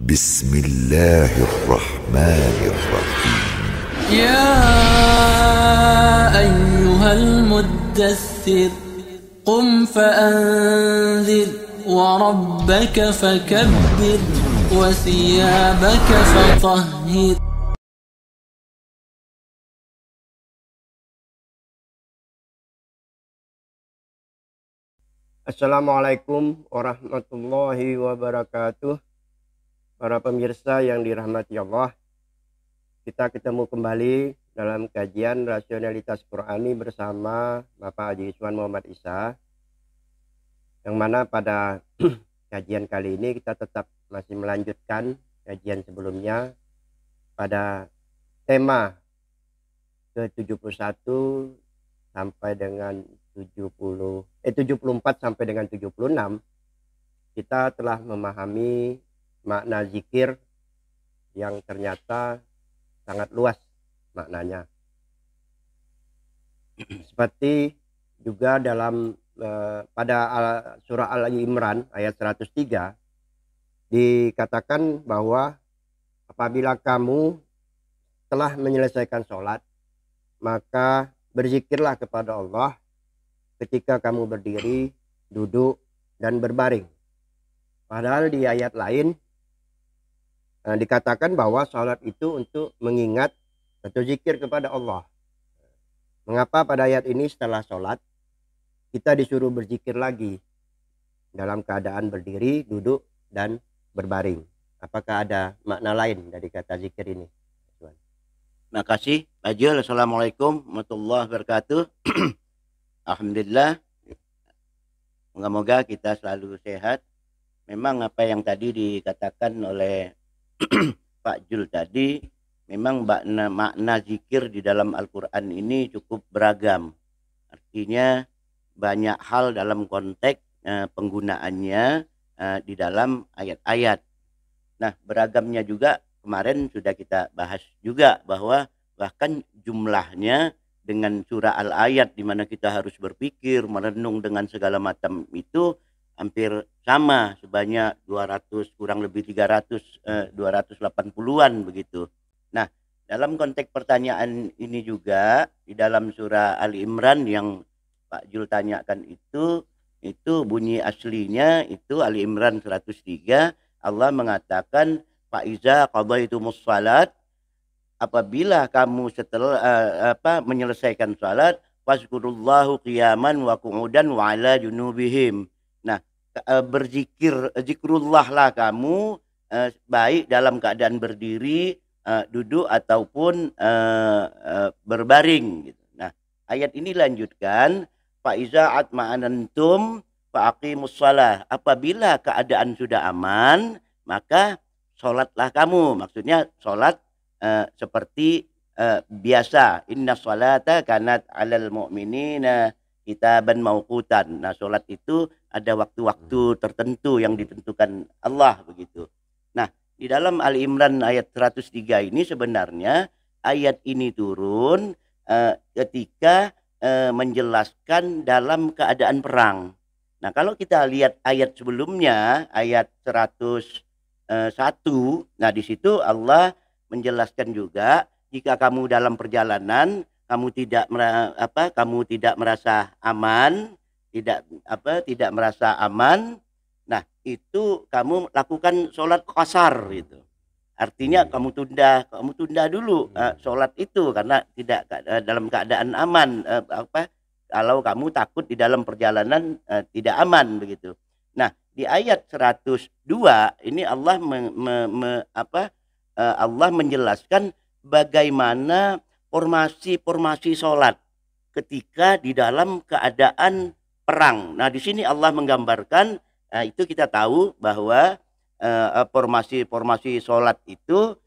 بسم الله الرحمن الرحيم يا أيها المدثر قم فأنذر وربك فكبر وثيابك فطهر. Assalamualaikum warahmatullahi wabarakatuh. Para pemirsa yang dirahmati Allah, kita ketemu kembali dalam kajian rasionalitas Qur'ani bersama Bapak Haji Iswan Muhammad Isa, yang mana pada kajian kali ini kita tetap masih melanjutkan kajian sebelumnya pada tema ke-71 sampai dengan 74 sampai dengan 76. Kita telah memahami makna zikir yang ternyata sangat luas maknanya. Seperti juga dalam pada surah Al-Imran ayat 103 dikatakan bahwa apabila kamu telah menyelesaikan sholat, maka berzikirlah kepada Allah ketika kamu berdiri, duduk, dan berbaring. Padahal di ayat lain dikatakan bahwa sholat itu untuk mengingat atau zikir kepada Allah. Mengapa pada ayat ini setelah sholat kita disuruh berzikir lagi dalam keadaan berdiri, duduk, dan berbaring? Apakah ada makna lain dari kata zikir ini? Terima kasih Pak Jul. Assalamualaikum warahmatullahi wabarakatuh. Alhamdulillah, moga-moga kita selalu sehat. Memang apa yang tadi dikatakan oleh Pak Jul tadi, memang makna zikir di dalam Al-Quran ini cukup beragam. Artinya banyak hal dalam konteks penggunaannya di dalam ayat-ayat. Nah, beragamnya juga kemarin sudah kita bahas juga, bahwa bahkan jumlahnya dengan surah Al-Ayat di mana kita harus berpikir, merenung dengan segala macam itu hampir sama, sebanyak 200 kurang lebih 280-an begitu. Nah, dalam konteks pertanyaan ini juga di dalam surah Al-Imran yang Pak Jul tanyakan itu bunyi aslinya itu Al-Imran 103, Allah mengatakan Fa'iza qadaitumus salat, apabila kamu setelah menyelesaikan salat, wazkurullahu qiyaman wa qu'udan wa ala junubihim. Nah, zikrullah lah kamu, baik dalam keadaan berdiri, duduk ataupun berbaring gitu. Nah, ayat ini lanjutkan fa'iza atma'anantum fa'aqimus shalah, apabila keadaan sudah aman maka sholatlah kamu. Maksudnya sholat seperti biasa. Inna sholata kanat alal mu'minina kitaban mauqutan. Nah, sholat itu ada waktu-waktu tertentu yang ditentukan Allah begitu. Nah, di dalam Ali Imran ayat 103 ini sebenarnya ayat ini turun ketika menjelaskan dalam keadaan perang. Nah, kalau kita lihat ayat sebelumnya, ayat 101, nah di situ Allah menjelaskan juga jika kamu dalam perjalanan kamu tidak merasa aman, tidak merasa aman, nah itu kamu lakukan sholat qasar gitu. Artinya kamu tunda dulu sholat itu karena tidak dalam keadaan aman, kalau kamu takut di dalam perjalanan tidak aman begitu. Nah, di ayat 102 ini Allah Allah menjelaskan bagaimana formasi sholat ketika di dalam keadaan perang. Nah, di sini Allah menggambarkan, itu kita tahu bahwa formasi sholat itu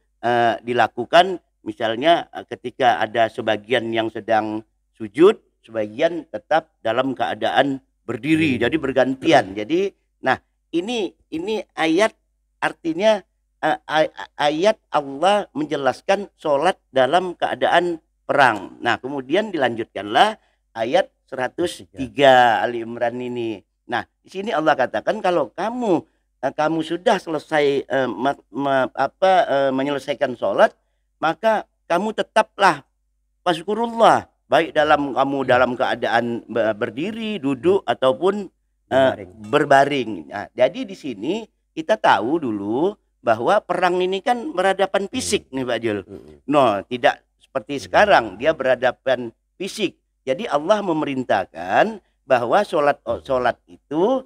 dilakukan misalnya ketika ada sebagian yang sedang sujud, sebagian tetap dalam keadaan berdiri, jadi bergantian. Jadi, nah ini ayat artinya ayat Allah menjelaskan sholat dalam keadaan perang. Nah, kemudian dilanjutkanlah ayat 103 Ali Imran ini. Nah, di sini Allah katakan kalau kamu kamu sudah selesai menyelesaikan sholat, maka kamu tetaplah fazkurullah, baik dalam keadaan berdiri, duduk ataupun berbaring. Nah, jadi di sini kita tahu dulu bahwa perang ini kan berhadapan fisik nih Pak Jul. No, tidak seperti sekarang dia berhadapan fisik. Jadi Allah memerintahkan bahwa sholat itu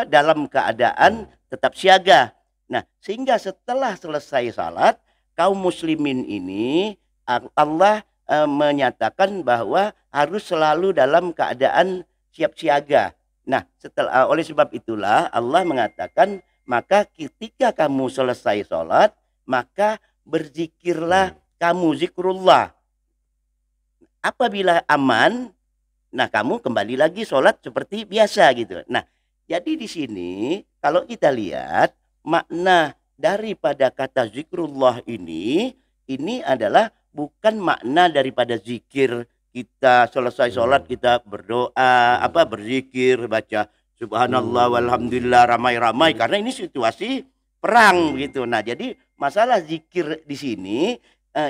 dalam keadaan tetap siaga. Nah, sehingga setelah selesai salat, kaum muslimin ini Allah menyatakan bahwa harus selalu dalam keadaan siap siaga. Nah, oleh sebab itulah Allah mengatakan, maka ketika kamu selesai sholat, maka berzikirlah kamu, zikrullah. Apabila aman, nah kamu kembali lagi sholat seperti biasa gitu. Nah, jadi di sini kalau kita lihat makna daripada kata zikrullah ini adalah bukan makna daripada zikir kita selesai sholat kita berdoa, berzikir, baca subhanallah walhamdulillah ramai-ramai, karena ini situasi perang gitu. Nah, jadi masalah zikir di sini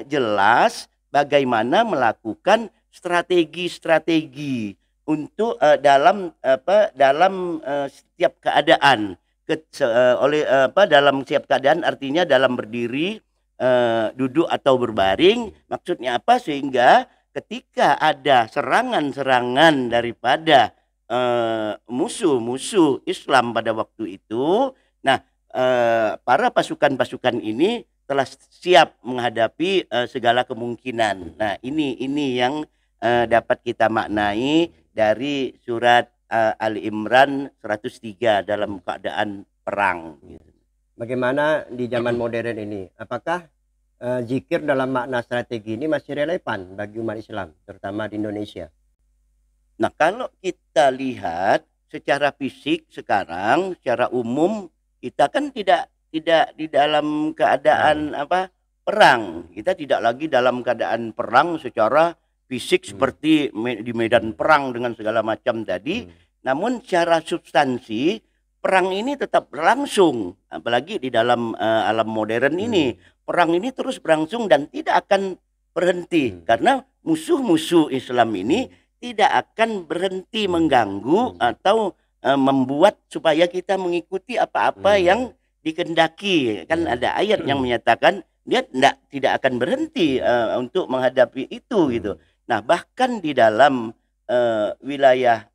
jelas bagaimana melakukan strategi-strategi untuk dalam setiap keadaan. Dalam setiap keadaan artinya dalam berdiri, duduk atau berbaring. Maksudnya apa? Sehingga ketika ada serangan-serangan daripada musuh-musuh Islam pada waktu itu, nah para pasukan-pasukan ini telah siap menghadapi segala kemungkinan. Nah, ini yang dapat kita maknai dari surat Ali Imran 103 dalam keadaan perang. Bagaimana di zaman modern ini? Apakah zikir dalam makna strategi ini masih relevan bagi umat Islam, terutama di Indonesia? Nah, kalau kita lihat secara fisik sekarang, secara umum kita kan tidak di dalam keadaan perang. Kita tidak lagi dalam keadaan perang secara fisik seperti di medan perang dengan segala macam tadi. Namun secara substansi perang ini tetap berlangsung, apalagi di dalam alam modern ini. Perang ini terus berlangsung dan tidak akan berhenti karena musuh-musuh Islam ini tidak akan berhenti mengganggu atau membuat supaya kita mengikuti apa-apa yang dikehendaki. Kan ada ayat yang menyatakan dia tidak akan berhenti untuk menghadapi itu gitu. Nah, bahkan di dalam wilayah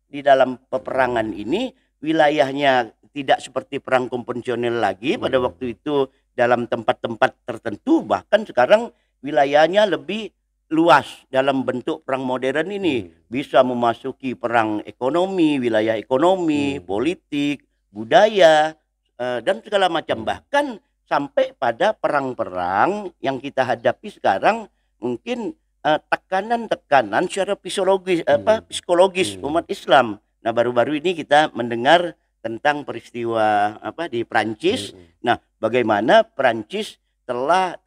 di dalam peperangan ini wilayahnya tidak seperti perang konvensional lagi pada waktu itu dalam tempat-tempat tertentu, bahkan sekarang wilayahnya lebih luas dalam bentuk perang modern ini. Bisa memasuki perang ekonomi, wilayah ekonomi, politik, budaya, dan segala macam. Bahkan sampai pada perang-perang yang kita hadapi sekarang mungkin tekanan-tekanan secara psikologis umat Islam. Nah, baru-baru ini kita mendengar tentang peristiwa di Prancis. Nah, bagaimana Prancis telah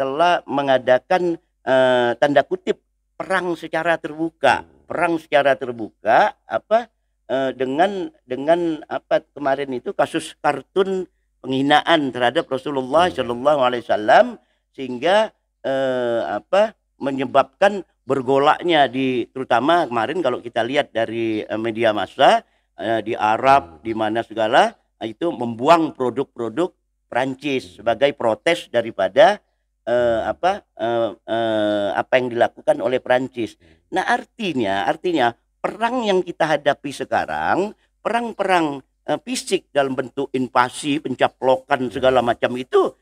mengadakan tanda kutip perang secara terbuka. Perang secara terbuka dengan kemarin itu kasus kartun penghinaan terhadap Rasulullah Shallallahu Alaihi Wasallam, sehingga menyebabkan bergolaknya terutama kemarin kalau kita lihat dari media massa di Arab di mana segala itu membuang produk-produk Prancis sebagai protes daripada apa yang dilakukan oleh Prancis. Nah, artinya perang yang kita hadapi sekarang, perang-perang fisik dalam bentuk invasi, pencaplokan segala macam itu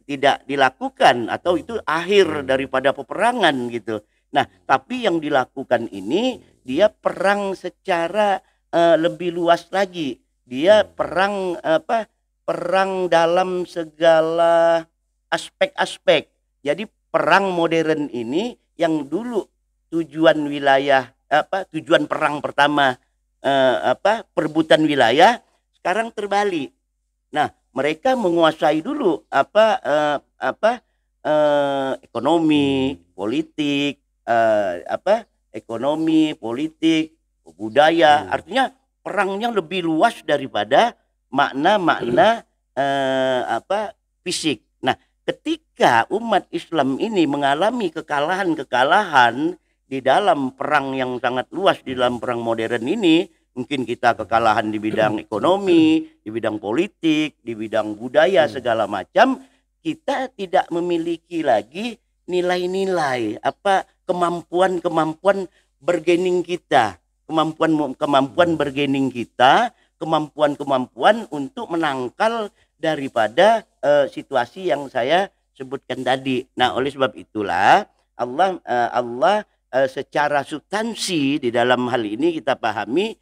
tidak dilakukan atau itu akhir daripada peperangan gitu. Nah, tapi yang dilakukan ini dia perang secara lebih luas lagi. Dia perang dalam segala aspek-aspek. Jadi perang modern ini yang dulu tujuan perang pertama perebutan wilayah, sekarang terbalik. Nah, mereka menguasai dulu ekonomi, politik, budaya. Artinya perangnya lebih luas daripada makna-makna fisik. Nah, ketika umat Islam ini mengalami kekalahan-kekalahan di dalam perang yang sangat luas, di dalam perang modern ini, mungkin kita kekalahan di bidang ekonomi, di bidang politik, di bidang budaya segala macam, kita tidak memiliki lagi nilai-nilai kemampuan bergening kita, kemampuan bergening kita, kemampuan untuk menangkal daripada situasi yang saya sebutkan tadi. Nah, oleh sebab itulah Allah secara substansi di dalam hal ini kita pahami,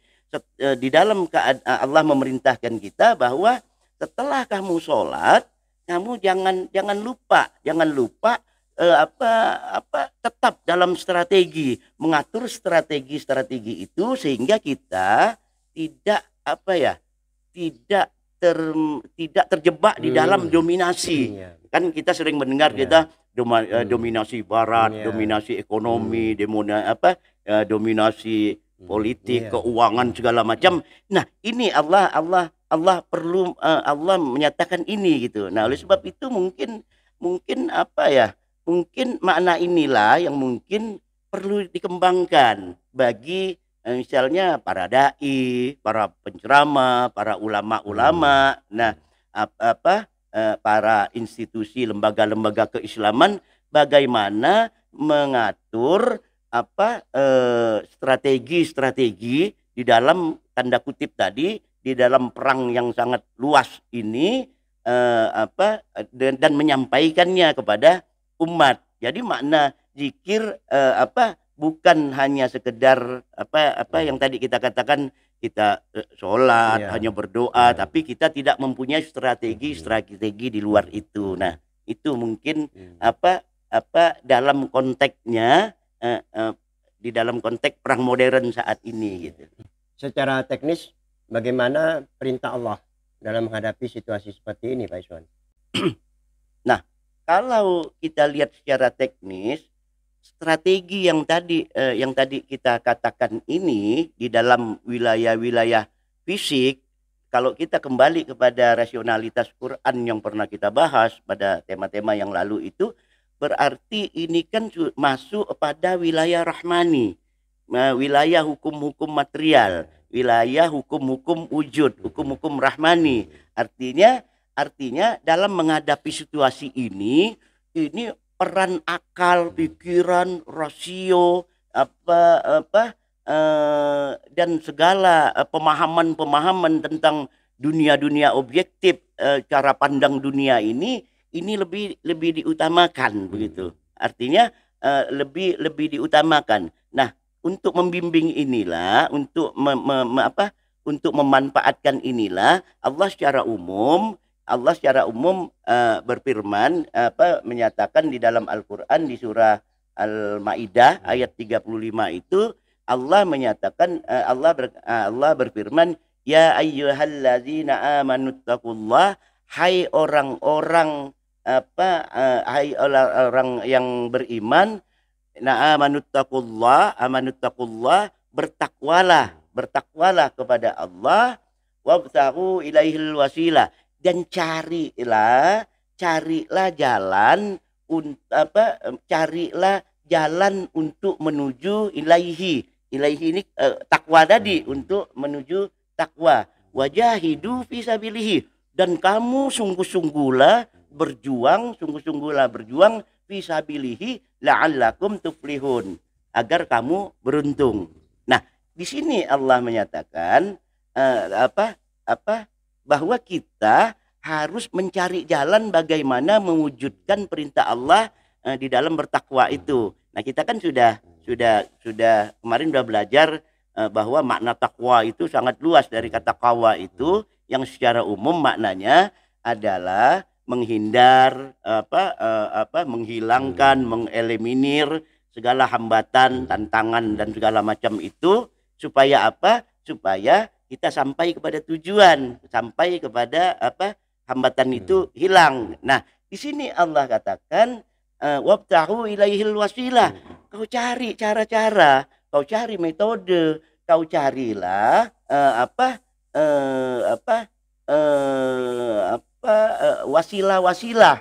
di dalam Allah memerintahkan kita bahwa setelah kamu sholat, kamu jangan lupa tetap dalam strategi, mengatur strategi itu sehingga kita tidak tidak terjebak di dalam dominasi. Kan kita sering mendengar kita dominasi barat, dominasi ekonomi, dominasi politik, keuangan segala macam. Nah, ini Allah perlu Allah menyatakan ini gitu. Nah, oleh sebab itu mungkin makna inilah yang mungkin perlu dikembangkan bagi misalnya para dai, para penceramah, para ulama-ulama, nah para institusi lembaga-lembaga keislaman, bagaimana mengatur strategi di dalam tanda kutip tadi, di dalam perang yang sangat luas ini, dan menyampaikannya kepada umat. Jadi makna zikir bukan hanya sekedar yang tadi kita katakan, kita sholat hanya berdoa, tapi kita tidak mempunyai strategi di luar itu. Nah, itu mungkin dalam konteksnya, di dalam konteks perang modern saat ini gitu. Secara teknis bagaimana perintah Allah dalam menghadapi situasi seperti ini, Pak Iswan? Nah, kalau kita lihat secara teknis, strategi yang tadi kita katakan ini di dalam wilayah-wilayah fisik, kalau kita kembali kepada rasionalitas Quran yang pernah kita bahas pada tema-tema yang lalu itu, berarti ini kan masuk pada wilayah rahmani, wilayah hukum-hukum material, wilayah hukum-hukum wujud, hukum-hukum rahmani. Artinya dalam menghadapi situasi ini peran akal, pikiran, rasio, dan segala pemahaman tentang dunia objektif, cara pandang dunia ini lebih diutamakan begitu. Artinya lebih diutamakan. Nah, untuk membimbing inilah, untuk memanfaatkan inilah, Allah secara umum berfirman, menyatakan di dalam Al-Qur'an di surah Al-Maidah ayat 35 itu, Allah menyatakan, Allah berfirman, ya ayyuhallazina amanuttaqullah, hai orang-orang yang beriman, amanuttaqullah, bertakwalah kepada Allah, wabtaghu ilaihil wasilah, dan carilah jalan untuk menuju ilaihi ini takwa tadi, untuk menuju takwa. Wajahidu fi sabilihi, dan kamu sungguh-sungguhlah berjuang fi sabilihi la'allakum tuflihun, agar kamu beruntung. Nah, di sini Allah menyatakan bahwa kita harus mencari jalan bagaimana mewujudkan perintah Allah di dalam bertakwa itu. Nah, kita kan sudah kemarin sudah belajar bahwa makna takwa itu sangat luas. Dari kata qawa itu yang secara umum maknanya adalah menghindar, menghilangkan, mengeliminir segala hambatan, tantangan dan segala macam itu, supaya supaya kita sampai kepada tujuan, sampai kepada hambatan itu hilang. Nah, di sini Allah katakan wabtahu ilaihil wasilah. Kau cari cara-cara, kau cari metode, kau carilah wasilah-wasilah,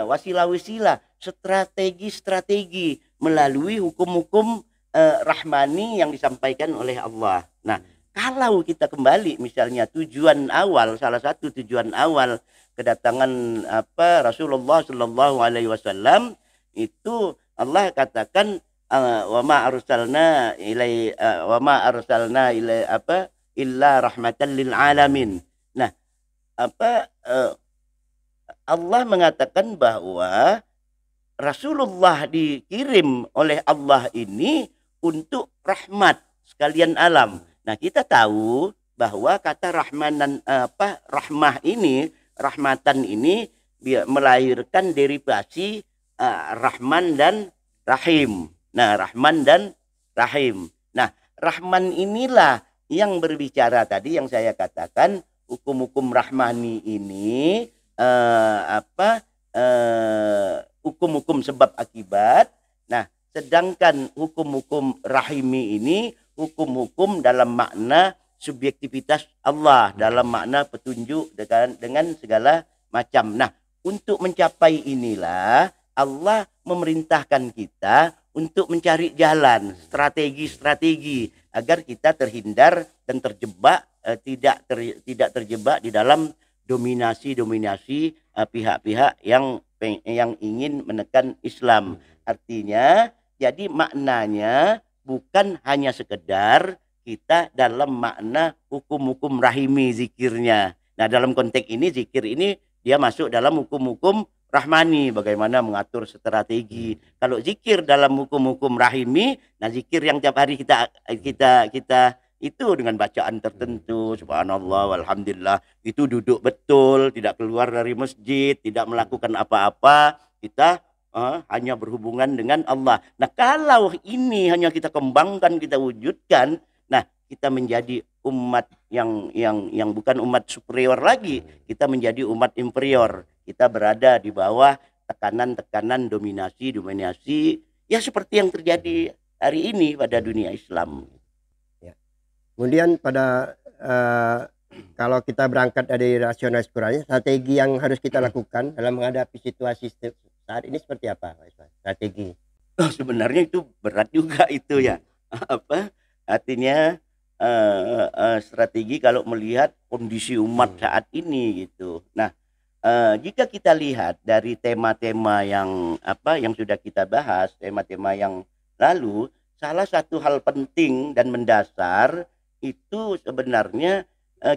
wasilah-wasilah, strategi-strategi melalui hukum-hukum rahmani yang disampaikan oleh Allah. Nah, kalau kita kembali misalnya tujuan awal, salah satu tujuan awal kedatangan Rasulullah Shallallahu Alaihi Wasallam itu Allah katakan wa ma arsalna ilai illa rahmatan lil alamin. Nah, Allah mengatakan bahwa Rasulullah dikirim oleh Allah ini untuk rahmat sekalian alam. Nah, kita tahu bahwa kata rahmah ini, rahmatan ini melahirkan derivasi Rahman dan Rahim. Nah, Rahman dan Rahim. Nah, Rahman inilah yang berbicara tadi yang saya katakan hukum-hukum rahmani ini hukum-hukum sebab akibat. Nah, sedangkan hukum-hukum rahimi ini hukum-hukum dalam makna subjektivitas Allah, dalam makna petunjuk dengan segala macam. Nah, untuk mencapai inilah Allah memerintahkan kita untuk mencari jalan, strategi-strategi agar kita terhindar dan terjebak tidak terjebak di dalam dominasi pihak-pihak yang ingin menekan Islam. Artinya, jadi maknanya bukan hanya sekedar kita dalam makna hukum-hukum rahimi zikirnya. Nah, dalam konteks ini zikir ini dia masuk dalam hukum-hukum rahmani, bagaimana mengatur strategi. Kalau zikir dalam hukum-hukum rahimi, nah zikir yang tiap hari kita itu dengan bacaan tertentu, subhanallah, walhamdulillah, itu duduk betul, tidak keluar dari masjid, tidak melakukan apa-apa, kita hanya berhubungan dengan Allah. Nah, kalau ini hanya kita kembangkan, kita wujudkan, nah kita menjadi umat yang bukan umat superior lagi, kita menjadi umat inferior. Kita berada di bawah tekanan-tekanan dominasi ya seperti yang terjadi hari ini pada dunia Islam. Ya. Kemudian pada kalau kita berangkat dari rasional Qurannya, strategi yang harus kita lakukan dalam menghadapi situasi saat ini seperti apa, strategi? Sebenarnya itu berat juga itu ya. Artinya strategi kalau melihat kondisi umat saat ini gitu. Nah, jika kita lihat dari tema-tema yang sudah kita bahas, tema-tema yang lalu, salah satu hal penting dan mendasar itu sebenarnya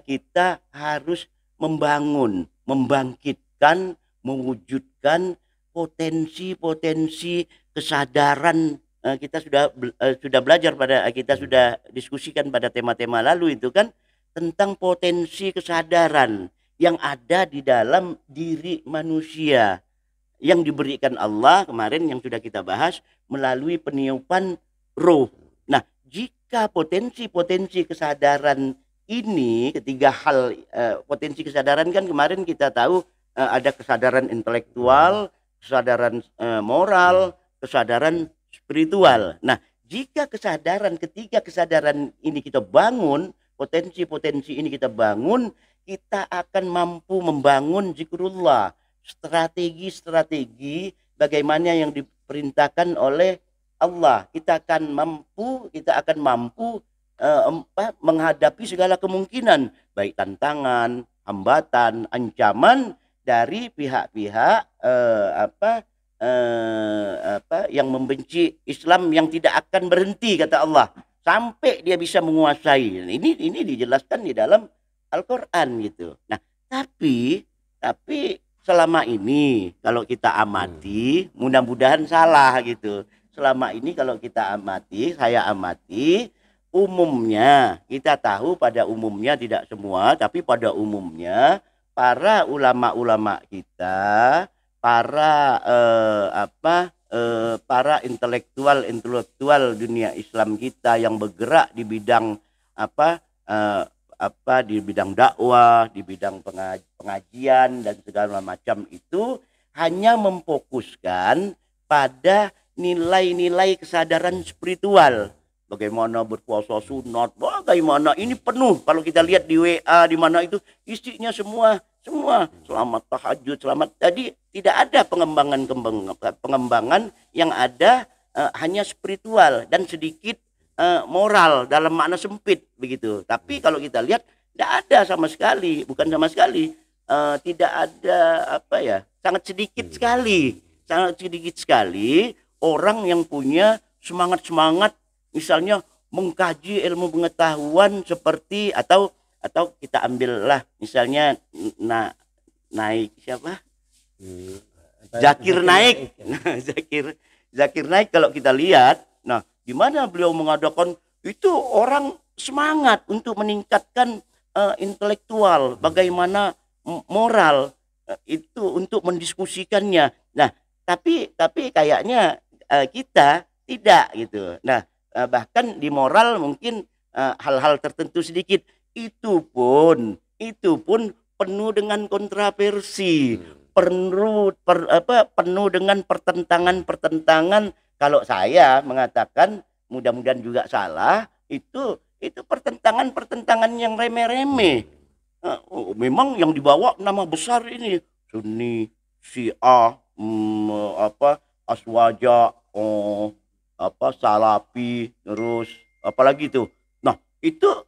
kita harus membangkitkan, mewujudkan potensi-potensi kesadaran. Kita sudah belajar kita sudah diskusikan pada tema-tema lalu itu kan tentang potensi kesadaran yang ada di dalam diri manusia yang diberikan Allah kemarin yang sudah kita bahas melalui peniupan roh. Nah, jika potensi-potensi kesadaran ini, ketiga hal potensi kesadaran kan kemarin kita tahu ada kesadaran intelektual, kesadaran moral, kesadaran spiritual. Nah, jika ketiga kesadaran ini kita bangun, potensi-potensi ini kita bangun, kita akan mampu membangun zikrullah, strategi-strategi bagaimana yang diperintahkan oleh Allah. Kita akan mampu menghadapi segala kemungkinan, baik tantangan, hambatan, ancaman dari pihak-pihak yang membenci Islam yang tidak akan berhenti, kata Allah, sampai dia bisa menguasai. Ini dijelaskan di dalam Al-Quran gitu. Nah, tapi selama ini kalau kita amati, mudah-mudahan salah gitu. Selama ini kalau kita amati, saya amati, umumnya kita tahu, pada umumnya, tidak semua, tapi pada umumnya para ulama-ulama kita, para intelektual dunia Islam kita yang bergerak di bidang di bidang dakwah, di bidang pengajian dan segala macam itu hanya memfokuskan pada nilai-nilai kesadaran spiritual, bagaimana berpuasa sunat, bagaimana ini penuh. Kalau kita lihat di WA di mana itu isinya semua selamat tahajud, selamat. Tadi tidak ada pengembangan yang ada hanya spiritual dan sedikit moral dalam makna sempit begitu. Tapi kalau kita lihat tidak ada sama sekali, bukan sama sekali, tidak ada apa ya, sangat sedikit sekali orang yang punya semangat misalnya mengkaji ilmu pengetahuan seperti atau kita ambillah misalnya naik siapa? Zakir Naik. Zakir Naik kalau kita lihat, nah di mana beliau mengadakan itu orang semangat untuk meningkatkan intelektual, bagaimana moral itu untuk mendiskusikannya. Nah, tapi kayaknya kita tidak gitu. Nah, bahkan di moral mungkin hal-hal tertentu sedikit itu pun penuh dengan kontroversi, penuh dengan pertentangan. Kalau saya mengatakan, mudah-mudahan juga salah, itu pertentangan yang remeh-remeh. Memang yang dibawa nama besar ini Sunni, Syiah, Aswaja, Salafi, terus apalagi itu. Nah, itu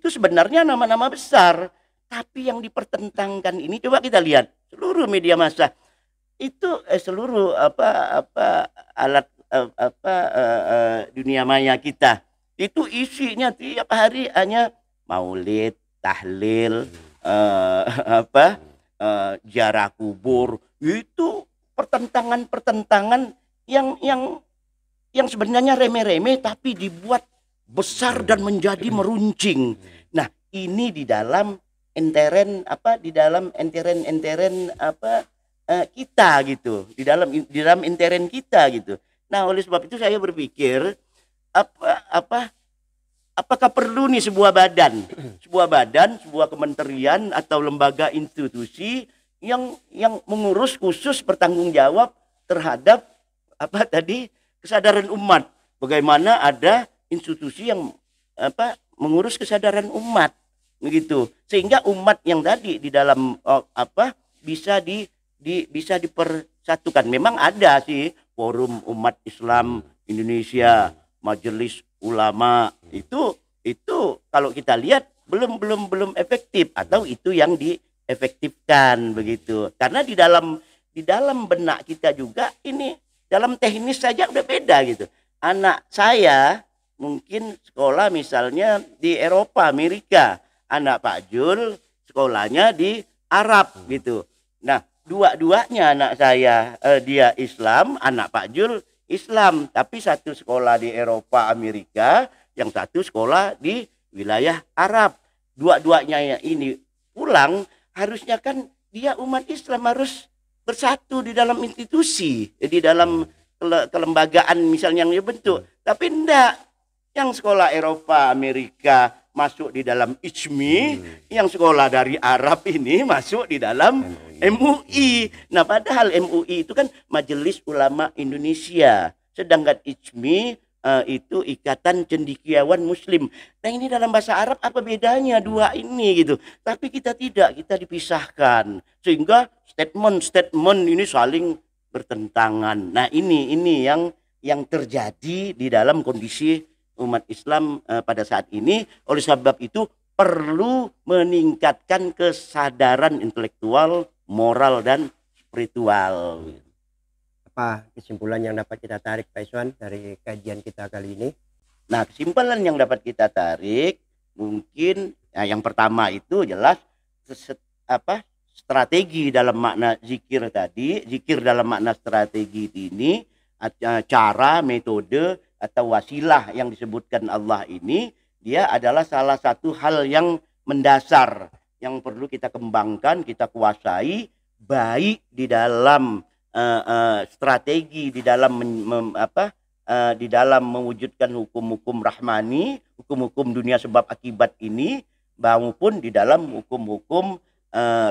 sebenarnya nama-nama besar, tapi yang dipertentangkan ini coba kita lihat seluruh media massa itu seluruh alat dunia maya kita itu isinya tiap hari hanya maulid, tahlil, ziarah kubur. Itu pertentangan yang sebenarnya remeh-remeh tapi dibuat besar dan menjadi meruncing. Nah, ini di dalam enteren kita gitu, di dalam enteren kita gitu. Nah, oleh sebab itu saya berpikir apakah perlu nih sebuah kementerian atau lembaga institusi yang mengurus khusus bertanggung jawab terhadap kesadaran umat. Bagaimana ada institusi yang mengurus kesadaran umat begitu, sehingga umat yang tadi di dalam bisa dipersatukan. Memang ada sih Forum Umat Islam Indonesia, Majelis Ulama, itu kalau kita lihat belum efektif, atau itu yang diefektifkan begitu. Karena di dalam benak kita juga ini dalam teknis saja udah beda gitu. Anak saya mungkin sekolah misalnya di Eropa, Amerika, anak Pak Jul sekolahnya di Arab gitu. Nah, dua-duanya anak saya dia Islam, anak Pak Jul Islam, tapi satu sekolah di Eropa, Amerika, yang satu sekolah di wilayah Arab. Dua-duanya ini pulang, harusnya kan dia umat Islam harus bersatu di dalam institusi, di dalam kelembagaan misalnya yang dibentuk. Tapi enggak, yang sekolah Eropa, Amerika masuk di dalam IJMI, yang sekolah dari Arab ini masuk di dalam MUI. Nah, padahal MUI itu kan Majelis Ulama Indonesia, sedangkan IJMI itu Ikatan Cendekiawan Muslim. Nah, ini dalam bahasa Arab apa bedanya dua ini gitu. Tapi kita tidak, kita dipisahkan sehingga statement ini saling bertentangan. Nah, ini yang terjadi di dalam kondisi umat Islam pada saat ini. Oleh sebab itu perlu meningkatkan kesadaran intelektual, moral dan spiritual. Apa kesimpulan yang dapat kita tarik Pak Iswan dari kajian kita kali ini? Nah, kesimpulan yang dapat kita tarik mungkin yang pertama itu jelas strategi dalam makna zikir tadi. Zikir dalam makna strategi ini, cara, metode atau wasilah yang disebutkan Allah ini, dia adalah salah satu hal yang mendasar yang perlu kita kembangkan, kita kuasai, baik di dalam strategi di dalam di dalam mewujudkan hukum-hukum rahmani, hukum-hukum dunia sebab akibat ini, maupun di dalam hukum-hukum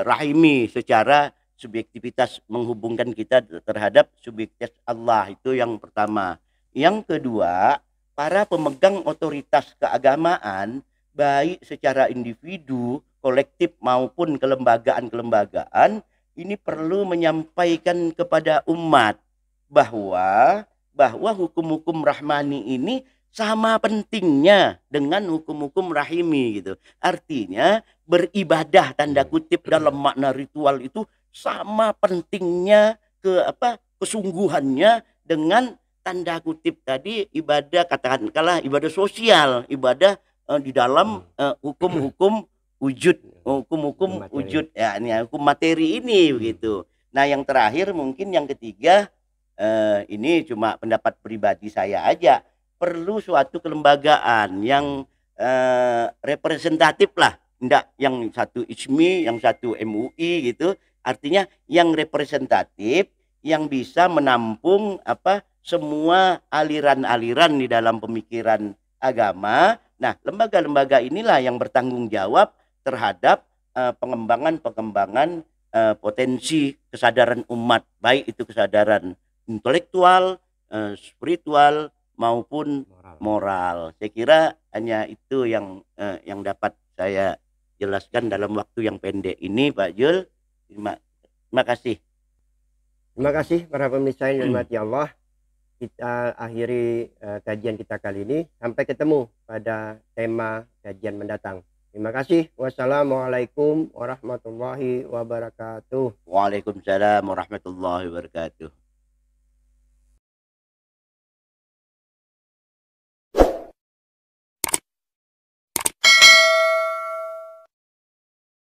rahimi secara subjektivitas, menghubungkan kita terhadap subjektivitas Allah. Itu yang pertama. Yang kedua, para pemegang otoritas keagamaan, baik secara individu, kolektif maupun kelembagaan-kelembagaan, ini perlu menyampaikan kepada umat bahwa hukum-hukum rahmani ini sama pentingnya dengan hukum-hukum rahimi gitu. Artinya beribadah tanda kutip dalam makna ritual itu sama pentingnya kesungguhannya dengan tanda kutip tadi ibadah, katakanlah ibadah sosial, ibadah di dalam hukum-hukum wujud, hukum-hukum wujud ya, ini hukum materi ini begitu. Nah, yang terakhir mungkin yang ketiga, ini cuma pendapat pribadi saya aja, perlu suatu kelembagaan yang representatif lah, enggak yang satu ISMI, yang satu MUI gitu. Artinya yang representatif, yang bisa menampung semua aliran-aliran di dalam pemikiran agama. Nah, lembaga-lembaga inilah yang bertanggung jawab terhadap pengembangan potensi kesadaran umat, baik itu kesadaran intelektual, spiritual maupun moral. Saya kira hanya itu yang dapat saya jelaskan dalam waktu yang pendek ini, Pak Jul. Terima kasih. Terima kasih para pemirsa yang dirahmati Allah. Kita akhiri kajian kita kali ini. Sampai ketemu pada tema kajian mendatang. Terima kasih. Wassalamualaikum warahmatullahi wabarakatuh. Waalaikumsalam warahmatullahi wabarakatuh.